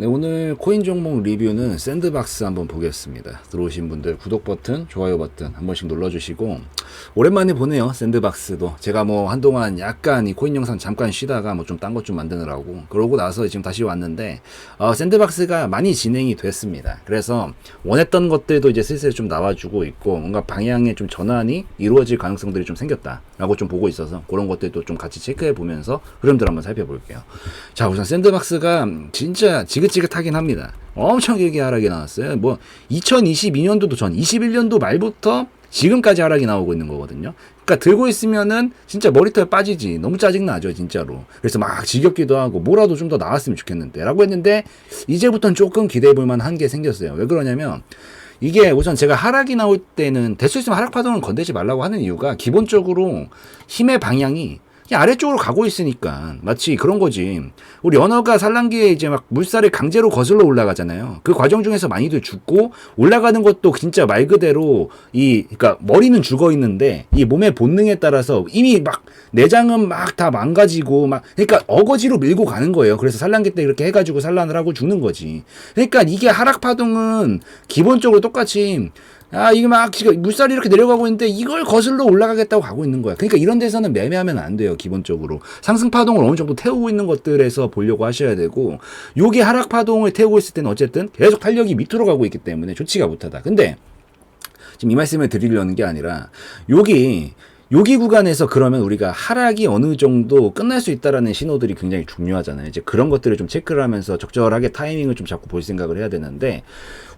네, 오늘 코인 종목 리뷰는 샌드박스 한번 보겠습니다. 들어오신 분들 구독 버튼, 좋아요 버튼 한 번씩 눌러주시고, 오랜만에 보네요. 샌드박스도 제가 뭐 한동안 약간 이 코인 영상 잠깐 쉬다가 뭐 좀 딴 것 좀 만드느라고 그러고 나서 지금 다시 왔는데, 샌드박스가 많이 진행이 됐습니다. 그래서 원했던 것들도 이제 슬슬 좀 나와주고 있고, 뭔가 방향의 좀 전환이 이루어질 가능성들이 좀 생겼다라고 좀 보고 있어서 그런 것들도 좀 같이 체크해 보면서 흐름들 한번 살펴볼게요. 자, 우선 샌드박스가 진짜 지긋지긋하긴 합니다. 엄청 길게 하락이 나왔어요. 뭐 2022년도도 전 21년도 말부터 지금까지 하락이 나오고 있는 거거든요. 그러니까 들고 있으면은 진짜 머리털 빠지지. 너무 짜증나죠, 진짜로. 그래서 막 지겹기도 하고 뭐라도 좀 더 나왔으면 좋겠는데 라고 했는데, 이제부터는 조금 기대해 볼 만한 게 생겼어요. 왜 그러냐면, 이게 우선 제가 하락이 나올 때는 될 수 있으면 하락 파동을 건들지 말라고 하는 이유가, 기본적으로 힘의 방향이 그냥 아래쪽으로 가고 있으니까 마치 그런 거지. 우리 연어가 산란기에 이제 막 물살을 강제로 거슬러 올라가잖아요. 그 과정 중에서 많이들 죽고, 올라가는 것도 진짜 말 그대로 그러니까 머리는 죽어 있는데 이 몸의 본능에 따라서 이미 막 내장은 막 다 망가지고 막, 그러니까 어거지로 밀고 가는 거예요. 그래서 산란기 때 이렇게 해가지고 산란을 하고 죽는 거지. 그러니까 이게 하락 파동은 기본적으로 똑같이, 이게 막 지금 물살이 이렇게 내려가고 있는데 이걸 거슬러 올라가겠다고 가고 있는 거야. 그러니까 이런 데서는 매매하면 안 돼요. 기본적으로 상승 파동을 어느 정도 태우고 있는 것들에서 보려고 하셔야 되고, 요게 하락 파동을 태우고 있을 때는 어쨌든 계속 탄력이 밑으로 가고 있기 때문에 좋지가 못하다. 근데 지금 이 말씀을 드리려는 게 아니라, 여기 구간에서 그러면 우리가 하락이 어느 정도 끝날 수 있다라는 신호들이 굉장히 중요하잖아요. 이제 그런 것들을 좀 체크를 하면서 적절하게 타이밍을 좀 잡고 볼 생각을 해야 되는데,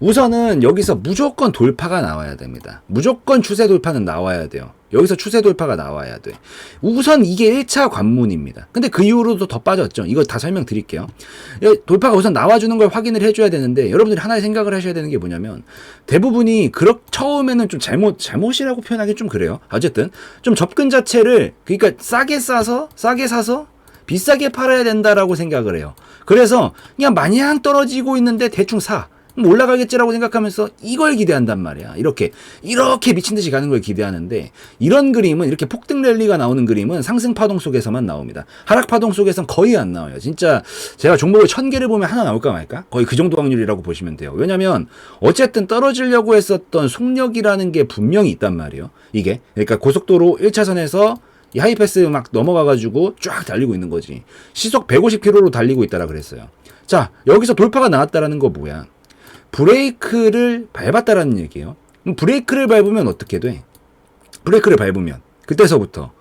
우선은 여기서 무조건 돌파가 나와야 됩니다. 무조건 추세 돌파는 나와야 돼요. 여기서 추세 돌파가 나와야 돼. 우선 이게 1차 관문입니다. 근데 그 이후로도 더 빠졌죠. 이거 다 설명드릴게요. 돌파가 우선 나와주는 걸 확인을 해줘야 되는데, 여러분들이 하나의 생각을 하셔야 되는 게 뭐냐면, 대부분이 처음에는 좀 잘못이라고 표현하기 좀 그래요. 어쨌든 좀 접근 자체를, 그러니까 싸게 사서 비싸게 팔아야 된다라고 생각을 해요. 그래서 그냥 마냥 떨어지고 있는데 대충 사. 올라가겠지라고 생각하면서 이걸 기대한단 말이야. 이렇게 미친 듯이 가는 걸 기대하는데, 이런 그림은, 이렇게 폭등 랠리가 나오는 그림은 상승 파동 속에서만 나옵니다. 하락 파동 속에서는 거의 안 나와요. 진짜 제가 종목을 1000개를 보면 하나 나올까 말까? 거의 그 정도 확률이라고 보시면 돼요. 왜냐면 어쨌든 떨어지려고 했었던 속력이라는 게 분명히 있단 말이에요. 이게 그러니까 고속도로 1차선에서 이 하이패스 막 넘어가가지고 쫙 달리고 있는 거지. 시속 150km로 달리고 있다라 그랬어요. 자, 여기서 돌파가 나왔다라는 거 뭐야? 브레이크를 밟았다라는 얘기예요. 그럼 브레이크를 밟으면 어떻게 돼? 브레이크를 밟으면 그때서부터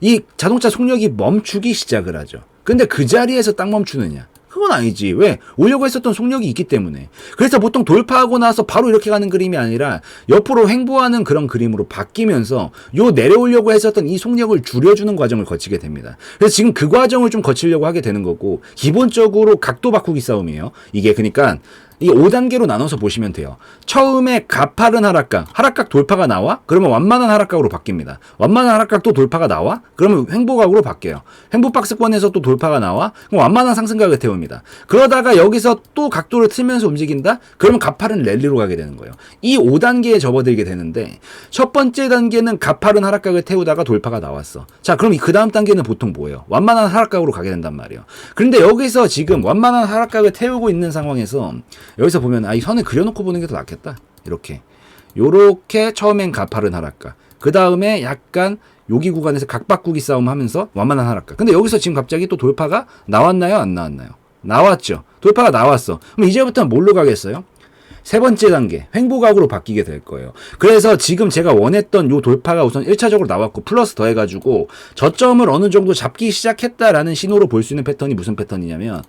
이 자동차 속력이 멈추기 시작을 하죠. 근데 그 자리에서 딱 멈추느냐? 그건 아니지. 왜? 오려고 했었던 속력이 있기 때문에. 그래서 보통 돌파하고 나서 바로 이렇게 가는 그림이 아니라 옆으로 횡보하는 그런 그림으로 바뀌면서 내려오려고 했었던 이 속력을 줄여주는 과정을 거치게 됩니다. 그래서 지금 그 과정을 좀 거치려고 하게 되는 거고, 기본적으로 각도 바꾸기 싸움이에요. 이게 그러니까 이 5단계로 나눠서 보시면 돼요. 처음에 가파른 하락각 돌파가 나와? 그러면 완만한 하락각으로 바뀝니다. 완만한 하락각 또 돌파가 나와? 그러면 횡보각으로 바뀌어요. 횡보 박스권에서 또 돌파가 나와? 그럼 완만한 상승각을 태웁니다. 그러다가 여기서 또 각도를 틀면서 움직인다? 그러면 가파른 랠리로 가게 되는 거예요. 이 5단계에 접어들게 되는데, 첫 번째 단계는 가파른 하락각을 태우다가 돌파가 나왔어. 자, 그럼 그 다음 단계는 보통 뭐예요? 완만한 하락각으로 가게 된단 말이에요. 그런데 여기서 지금 완만한 하락각을 태우고 있는 상황에서, 여기서 보면 이 선을 그려놓고 보는 게 더 낫겠다. 요렇게 처음엔 가파른 하락각, 그 다음에 약간 여기 구간에서 각 바꾸기 싸움 하면서 완만한 하락각. 근데 여기서 지금 갑자기 또 돌파가 나왔나요? 안 나왔나요? 나왔죠. 돌파가 나왔어. 그럼 이제부터는 뭘로 가겠어요? 세 번째 단계, 횡보각으로 바뀌게 될 거예요. 그래서 지금 제가 원했던 요 돌파가 우선 1차적으로 나왔고, 플러스 더해가지고 저점을 어느 정도 잡기 시작했다라는 신호로 볼 수 있는 패턴이 무슨 패턴이냐면,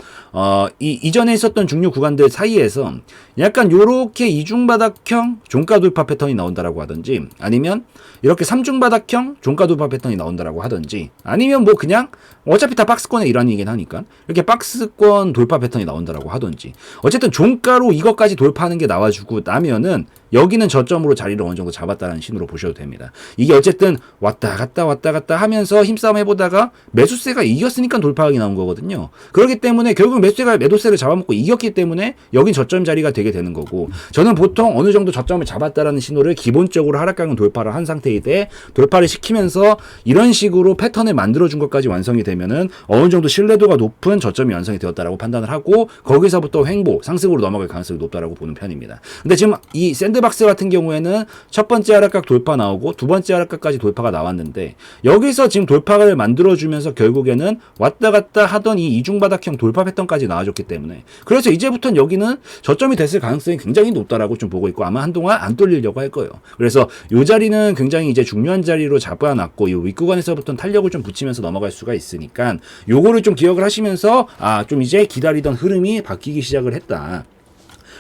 이전에 있었던 중류 구간들 사이에서 약간 요렇게 이중바닥형 종가 돌파 패턴이 나온다라고 하든지, 아니면 이렇게 삼중바닥형 종가 돌파 패턴이 나온다라고 하든지, 아니면 뭐 그냥 어차피 다 박스권의 일환이긴 하니까 이렇게 박스권 돌파 패턴이 나온다라고 하든지, 어쨌든 종가로 이것까지 돌파하는 게 게 나와주고 나면은 여기는 저점으로 자리를 어느 정도 잡았다는 신호로 보셔도 됩니다. 이게 어쨌든 왔다 갔다 하면서 힘싸움 해보다가 매수세가 이겼으니까 돌파하기 나온 거거든요. 그렇기 때문에 결국 매수세가 매도세를 잡아먹고 이겼기 때문에 여긴 저점 자리가 되게 되는 거고, 저는 보통 어느 정도 저점을 잡았다라는 신호를 기본적으로 하락강은 돌파를 한 상태이되, 돌파를 시키면서 이런 식으로 패턴을 만들어준 것까지 완성이 되면은 어느 정도 신뢰도가 높은 저점이 완성이 되었다라고 판단을 하고, 거기서부터 횡보 상승으로 넘어갈 가능성이 높다라고 보는 편입니다. 근데 지금 이 샌드박스 같은 경우에는 첫 번째 하락각 돌파 나오고 두 번째 하락각까지 돌파가 나왔는데, 여기서 지금 돌파를 만들어주면서 결국에는 왔다 갔다 하던 이 이중바닥형 돌파 패턴까지 나와줬기 때문에, 그래서 이제부터는 여기는 저점이 됐을 가능성이 굉장히 높다라고 좀 보고 있고, 아마 한동안 안 뚫리려고 할 거예요. 그래서 이 자리는 굉장히 이제 중요한 자리로 잡아놨고, 이 윗구간에서부터는 탄력을 좀 붙이면서 넘어갈 수가 있으니까 요거를 좀 기억을 하시면서, 좀 이제 기다리던 흐름이 바뀌기 시작을 했다,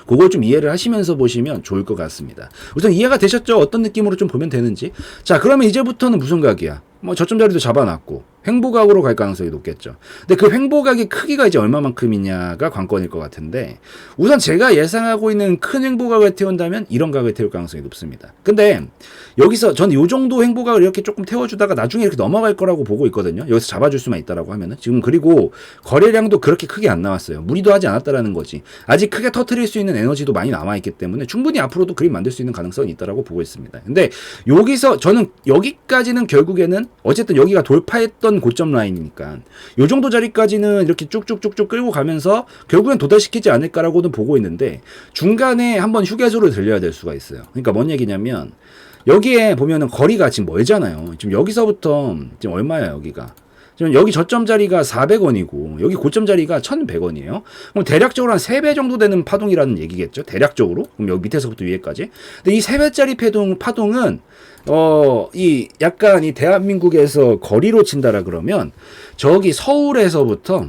그걸 좀 이해를 하시면서 보시면 좋을 것 같습니다. 우선 이해가 되셨죠? 어떤 느낌으로 좀 보면 되는지. 자, 그러면 이제부터는 무슨 각이야? 뭐 저점 자리도 잡아놨고 횡보각으로 갈 가능성이 높겠죠. 근데 그 횡보각의 크기가 이제 얼마만큼이냐가 관건일 것 같은데, 우선 제가 예상하고 있는 큰 횡보각을 태운다면 이런 각을 태울 가능성이 높습니다. 근데 여기서 전 요 정도 횡보각을 이렇게 조금 태워주다가 나중에 이렇게 넘어갈 거라고 보고 있거든요. 여기서 잡아줄 수만 있다라고 하면은. 지금 그리고 거래량도 그렇게 크게 안 나왔어요. 무리도 하지 않았다라는 거지. 아직 크게 터트릴 수 있는 에너지도 많이 남아있기 때문에 충분히 앞으로도 그림 만들 수 있는 가능성이 있다라고 보고 있습니다. 근데 여기서 저는 여기까지는 결국에는 어쨌든 여기가 돌파했던 고점 라인이니까 요 정도 자리까지는 이렇게 쭉쭉쭉쭉 끌고 가면서 결국엔 도달시키지 않을까라고는 보고 있는데, 중간에 한번 휴게소를 들려야 될 수가 있어요. 그러니까 뭔 얘기냐면, 여기에 보면은 거리가 지금 멀잖아요. 지금 여기서부터 지금 얼마야 여기가? 지금 여기 저점 자리가 400원이고 여기 고점 자리가 1100원이에요. 그럼 대략적으로 한 3배 정도 되는 파동이라는 얘기겠죠. 대략적으로. 그럼 여기 밑에서부터 위에까지. 근데 이 3배짜리 파동은 이 약간 이 대한민국에서 거리로 친다라 그러면 저기 서울에서부터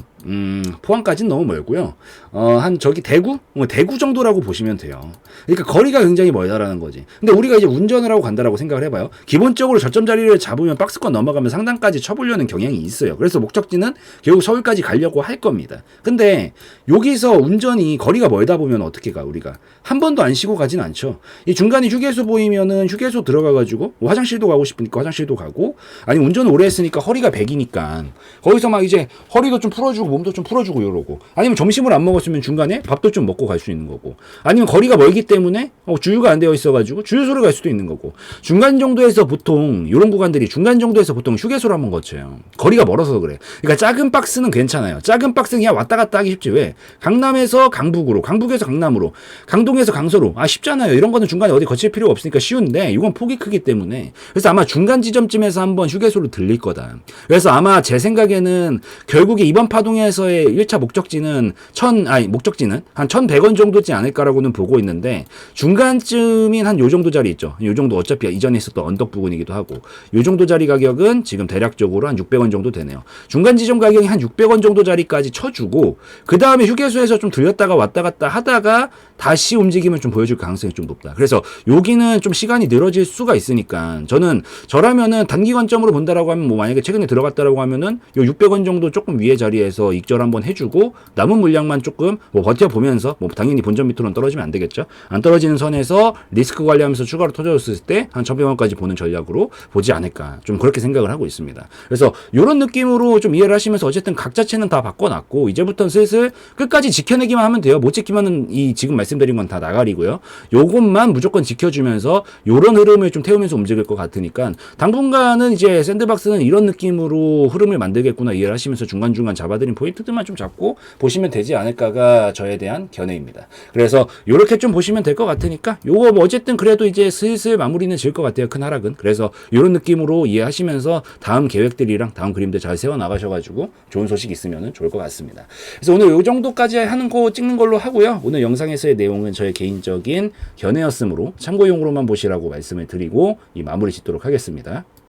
포항까지는 너무 멀고요. 한 저기 대구? 대구 정도라고 보시면 돼요. 그러니까 거리가 굉장히 멀다라는 거지. 근데 우리가 이제 운전을 하고 간다라고 생각을 해봐요. 기본적으로 저점 자리를 잡으면 박스권 넘어가면 상단까지 쳐보려는 경향이 있어요. 그래서 목적지는 결국 서울까지 가려고 할 겁니다. 근데 여기서 운전이 거리가 멀다 보면 어떻게 가, 우리가? 한 번도 안 쉬고 가진 않죠. 이 중간에 휴게소 보이면은 휴게소 들어가가지고 뭐 화장실도 가고 싶으니까 화장실도 가고, 아니 운전을 오래 했으니까 허리가 백이니까 거기서 막 이제 허리도 좀 풀어주고 몸도 좀 풀어주고 이러고, 아니면 점심을 안 먹었으면 중간에 밥도 좀 먹고 갈 수 있는 거고, 아니면 거리가 멀기 때문에 주유가 안 되어 있어가지고 주유소를 갈 수도 있는 거고, 중간 정도에서 보통 이런 구간들이 중간 정도에서 보통 휴게소를 한번 거쳐요. 거리가 멀어서 그래. 그러니까 작은 박스는 괜찮아요. 작은 박스는 그냥 왔다 갔다 하기 쉽지. 왜? 강남에서 강북으로, 강북에서 강남으로, 강동에서 강서로, 쉽잖아요. 이런 거는 중간에 어디 거칠 필요가 없으니까 쉬운데, 이건 폭이 크기 때문에. 그래서 아마 중간 지점쯤에서 한번 휴게소를 들릴 거다. 그래서 아마 제 생각에는 결국에 이번 파동에서의 1차 목적지는 목적지는 한 1100원 정도지 않을까라고는 보고 있는데, 중간쯤인 한 요 정도 자리 있죠. 요 정도 어차피 이전에 있었던 언덕 부근이기도 하고, 요 정도 자리 가격은 지금 대략적으로 한 600원 정도 되네요. 중간 지점 가격이 한 600원 정도 자리까지 쳐주고, 그 다음에 휴게소에서 좀 들렸다가 왔다 갔다 하다가 다시 움직임을 좀 보여줄 가능성이 좀 높다. 그래서 여기는 좀 시간이 늘어질 수가 있으니까, 저라면은 단기관점으로 본다라고 하면, 뭐 만약에 최근에 들어갔다라고 하면은 요 600원 정도 조금 위에 자리에서 익절 한번 해주고, 남은 물량만 조금 뭐 버텨보면서, 뭐 당연히 본전 밑으로는 떨어지면 안 되겠죠. 안 떨어지는 선에서 리스크 관리하면서 추가로 터져줬을 때 한 1100원까지 보는 전략으로 보지 않을까, 좀 그렇게 생각을 하고 있습니다. 그래서 이런 느낌으로 좀 이해를 하시면서, 어쨌든 각 자체는 다 바꿔놨고 이제부터는 슬슬 끝까지 지켜내기만 하면 돼요. 못 지키면은 이 지금 말씀드린 건 다 나가리고요. 요것만 무조건 지켜주면서 요런 흐름을 좀 태우면서 움직일 것 같으니까, 당분간은 이제 샌드박스는 이런 느낌으로 흐름을 만들겠구나 이해를 하시면서 중간중간 잡아드린 포인트들만 좀 잡고 보시면 되지 않을까가 저에 대한 견해입니다. 그래서 요렇게 좀 보시면 될 것 같으니까, 요거 뭐 어쨌든 그래도 이제 슬슬 마무리는 질 것 같아요, 큰 하락은. 그래서 요런 느낌으로 이해하시면서 다음 계획들이랑 다음 그림들 잘 세워 나가셔가지고 좋은 소식 있으면 좋을 것 같습니다. 그래서 오늘 요 정도까지 하는 거 찍는 걸로 하고요. 오늘 영상에서의 내용은 저의 개인적인 견해였으므로 참고용으로만 보시라고 말씀을 드리고 이 마무리 짓도록 하겠습니다.